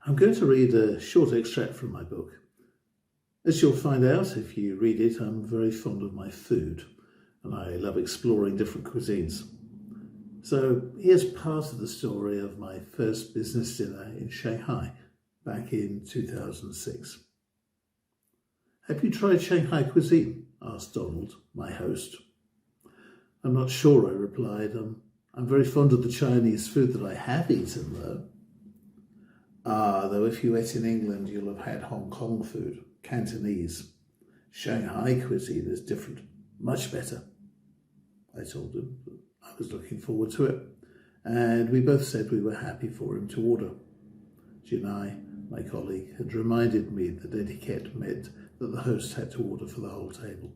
I'm going to read a short extract from my book. As you'll find out if you read it, I'm very fond of my food and I love exploring different cuisines. So here's part of the story of my first business dinner in Shanghai back in 2006. "Have you tried Shanghai cuisine?" asked Donald, my host. "I'm not sure," I replied. I'm very fond of the Chinese food that I have eaten, though. Though if you ate in England, you'll have had Hong Kong food, Cantonese. Shanghai cuisine is different, much better, I told him. I was looking forward to it, and we both said we were happy for him to order. Jinai, my colleague, had reminded me that etiquette meant that the host had to order for the whole table.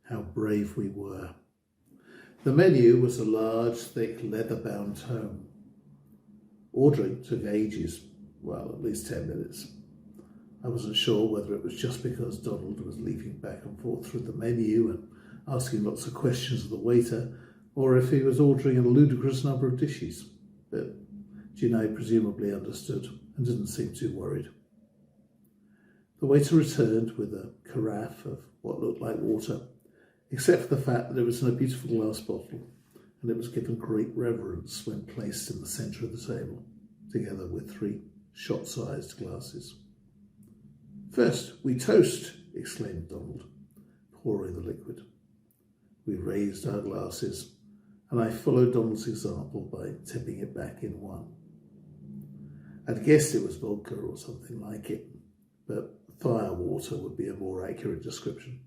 How brave we were. The menu was a large, thick, leather-bound tome. Ordering took ages, well, at least 10 minutes. I wasn't sure whether it was just because Donald was leaping back and forth through the menu and asking lots of questions of the waiter, or if he was ordering a ludicrous number of dishes, but Jinai presumably understood and didn't seem too worried. The waiter returned with a carafe of what looked like water, except for the fact that it was in a beautiful glass bottle, and it was given great reverence when placed in the centre of the table, together with 3 shot-sized glasses. "First, we toast," exclaimed Donald, pouring the liquid. We raised our glasses, and I followed Donald's example by tipping it back in one. I'd guessed it was vodka or something like it, but fire water would be a more accurate description.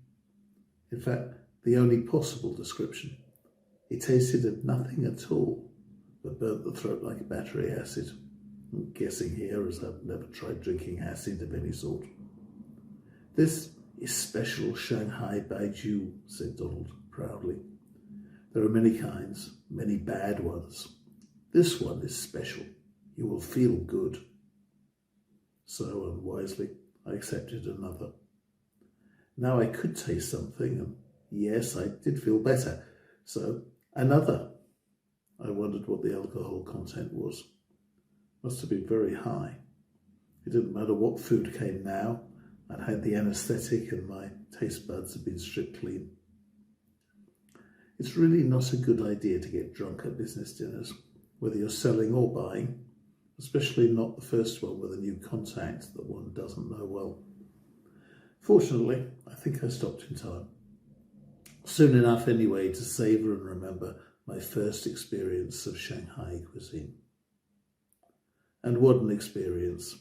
In fact, the only possible description. It tasted of nothing at all, but burnt the throat like battery acid. I'm guessing here, as I've never tried drinking acid of any sort. "This is special Shanghai baijiu," said Donald proudly. "There are many kinds, many bad ones. This one is special. You will feel good." So unwisely, I accepted another. Now I could taste something, and yes, I did feel better. So another. I wondered what the alcohol content was. Must have been very high. It didn't matter what food came now. I'd had the anaesthetic and my taste buds had been stripped clean. It's really not a good idea to get drunk at business dinners, whether you're selling or buying, especially not the first one with a new contact that one doesn't know well. Fortunately, I think I stopped in time. Soon enough anyway to savour and remember my first experience of Shanghai cuisine. And what an experience.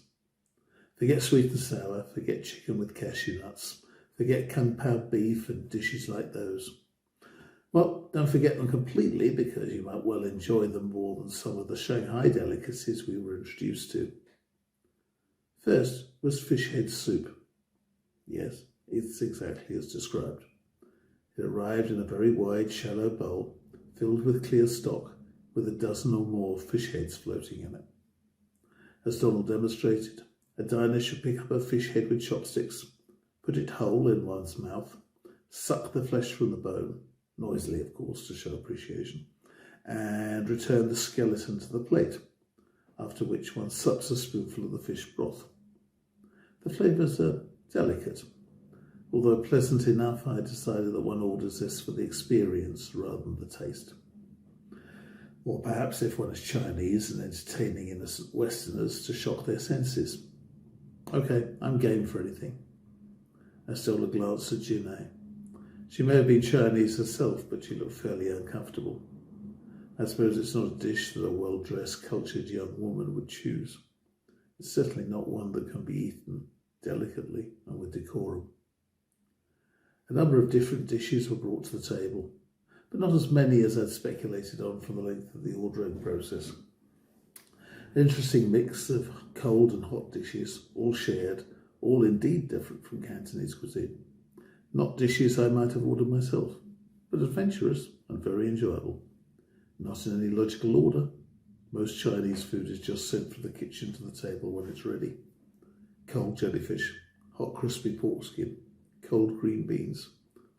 Forget sweet and sour, forget chicken with cashew nuts, forget kung pao beef and dishes like those. Well, don't forget them completely, because you might well enjoy them more than some of the Shanghai delicacies we were introduced to. First was fish head soup. Yes, it's exactly as described. It arrived in a very wide, shallow bowl, filled with clear stock, with a dozen or more fish heads floating in it. As Donald demonstrated, a diner should pick up a fish head with chopsticks, put it whole in one's mouth, suck the flesh from the bone, noisily of course to show appreciation, and return the skeleton to the plate, after which one sucks a spoonful of the fish broth. The flavours are delicate. Although pleasant enough, I decided that one orders this for the experience rather than the taste. Or perhaps if one is Chinese and entertaining innocent Westerners to shock their senses. Okay, I'm game for anything. I stole a glance at Jinai. She may have been Chinese herself, but she looked fairly uncomfortable. I suppose it's not a dish that a well-dressed, cultured young woman would choose. It's certainly not one that can be eaten delicately and with decorum. A number of different dishes were brought to the table, but not as many as I'd speculated on from the length of the ordering process. An interesting mix of cold and hot dishes, all shared, all indeed different from Cantonese cuisine. Not dishes I might have ordered myself, but adventurous and very enjoyable. Not in any logical order. Most Chinese food is just sent from the kitchen to the table when it's ready. Cold jellyfish, hot crispy pork skin, cold green beans,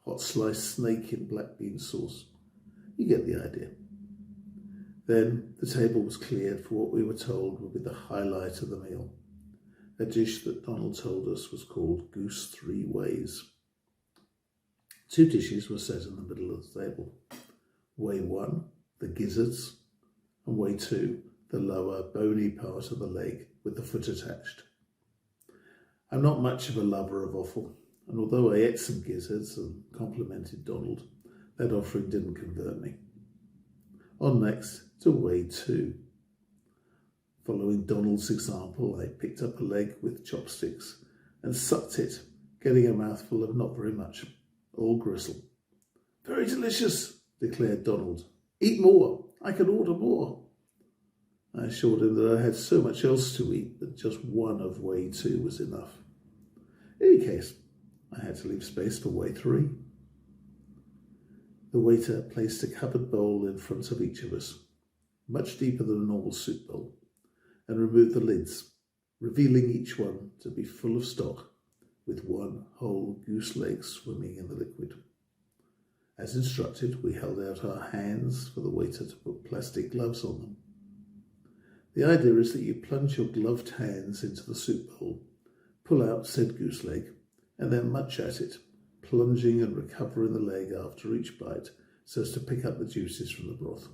hot sliced snake in black bean sauce. You get the idea. Then the table was cleared for what we were told would be the highlight of the meal, a dish that Donald told us was called Goose Three Ways. 2 dishes were set in the middle of the table. Way 1, the gizzards, and way 2, the lower bony part of the leg with the foot attached. I'm not much of a lover of offal, and although I ate some gizzards and complimented Donald, that offering didn't convert me. On next to way 2. Following Donald's example, I picked up a leg with chopsticks and sucked it, getting a mouthful of not very much, all gristle. "Very delicious," declared Donald. "Eat more. I can order more." I assured him that I had so much else to eat that just one of way 2 was enough. In any case, I had to leave space for way 3. The waiter placed a cupboard bowl in front of each of us, much deeper than a normal soup bowl, and removed the lids, revealing each one to be full of stock, with one whole goose leg swimming in the liquid. As instructed, we held out our hands for the waiter to put plastic gloves on them. The idea is that you plunge your gloved hands into the soup bowl, pull out said goose leg, and then munch at it, plunging and recovering the leg after each bite so as to pick up the juices from the broth.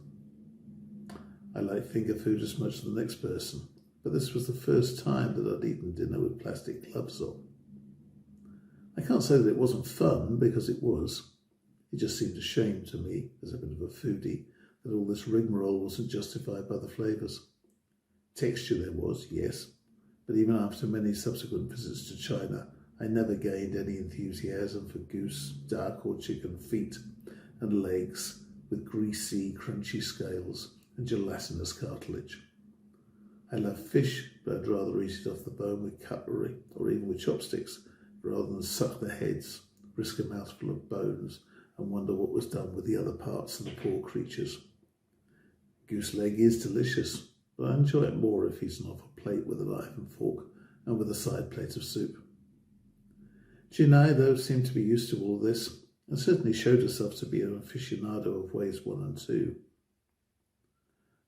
I like finger food as much as the next person, but this was the first time that I'd eaten dinner with plastic gloves on. I can't say that it wasn't fun, because it was. It just seemed a shame to me, as a bit of a foodie, that all this rigmarole wasn't justified by the flavours. Texture there was, yes, but even after many subsequent visits to China, I never gained any enthusiasm for goose, duck or chicken feet and legs with greasy, crunchy scales and gelatinous cartilage. I love fish, but I'd rather eat it off the bone with cutlery or even with chopsticks rather than suck the heads, risk a mouthful of bones and wonder what was done with the other parts of the poor creatures. Goose leg is delicious, but I enjoy it more if eaten off a plate with a knife and fork and with a side plate of soup. Jinai, though, seemed to be used to all this and certainly showed herself to be an aficionado of ways 1 and 2.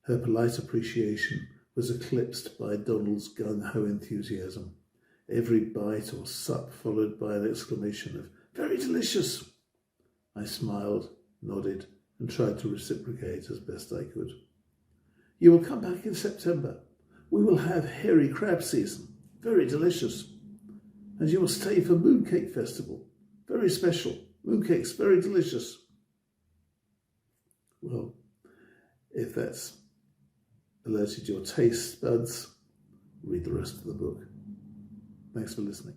Her polite appreciation was eclipsed by Donald's gung-ho enthusiasm, every bite or sup followed by an exclamation of "Very delicious!" I smiled, nodded, and tried to reciprocate as best I could. "You will come back in September. We will have hairy crab season. Very delicious. And you will stay for Mooncake Festival. Very special. Mooncakes, very delicious." Well, if that's alerted your taste buds, read the rest of the book. Thanks for listening.